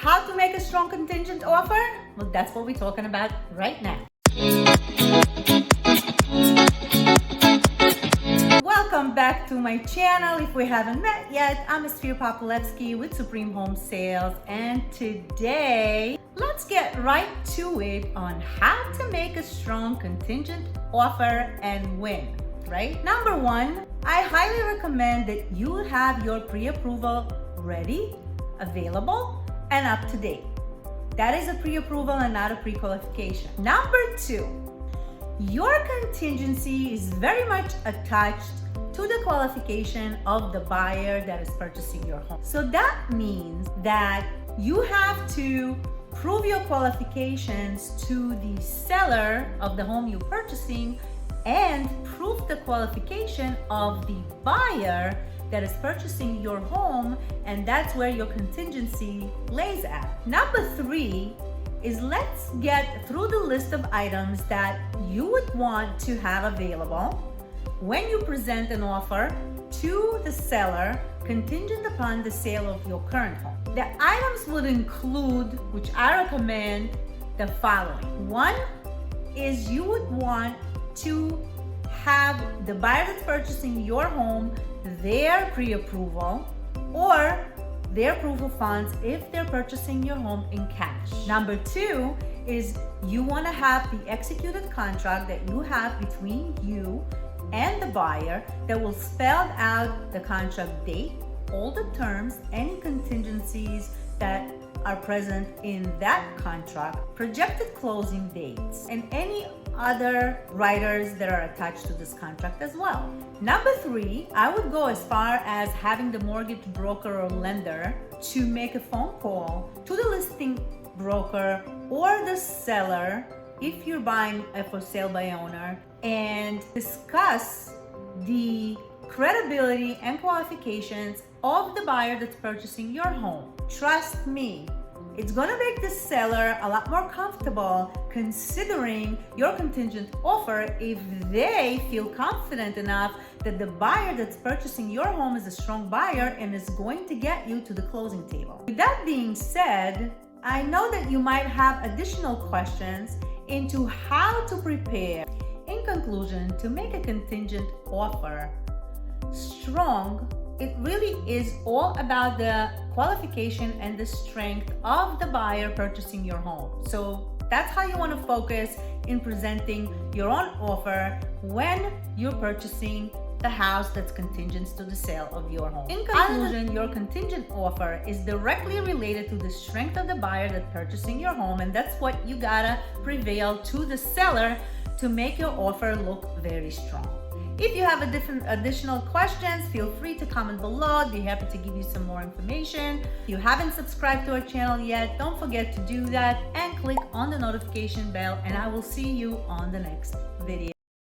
How to make a strong contingent offer? Well, that's what we're talking about right now. Welcome back to my channel. If we haven't met yet, I'm Esphir Popilevsky with Supreme Home Sales, and today let's get right to it on how to make a strong contingent offer and win. Right? Number one, I highly recommend that you have your pre-approval ready, available, and up to date. That is a pre-approval and not a pre-qualification. Number two, your contingency is very much attached to the qualification of the buyer that is purchasing your home. So that means that you have to prove your qualifications to the seller of the home you're purchasing and prove the qualification of the buyer that is purchasing your home, and that's where your contingency lays at. Number three is let's get through the list of items that you would want to have available when you present an offer to the seller contingent upon the sale of your current home. The items would include, which I recommend, the following. One is you would want to have the buyer that's purchasing your home, their pre-approval or their proof of funds if they're purchasing your home in cash. Number two is you want to have the executed contract that you have between you and the buyer that will spell out the contract date, all the terms, any contingencies that are present in that contract, projected closing dates, and any other writers that are attached to this contract as well. Number three, I would go as far as having the mortgage broker or lender to make a phone call to the listing broker or the seller if you're buying a for sale by owner and discuss the credibility and qualifications of the buyer that's purchasing your home. Trust me, it's gonna make the seller a lot more comfortable considering your contingent offer if they feel confident enough that the buyer that's purchasing your home is a strong buyer and is going to get you to the closing table. With that being said, I know that you might have additional questions into how to prepare. In conclusion, to make a contingent offer strong, it really is all about the qualification and the strength of the buyer purchasing your home. So that's how you want to focus in presenting your own offer when you're purchasing the house that's contingent to the sale of your home. In conclusion, your contingent offer is directly related to the strength of the buyer that's purchasing your home, and that's what you gotta prevail to the seller to make your offer look very strong. If you have additional questions, feel free to comment below. I'd be happy to give you some more information. If you haven't subscribed to our channel yet, don't forget to do that and click on the notification bell, and I will see you on the next video.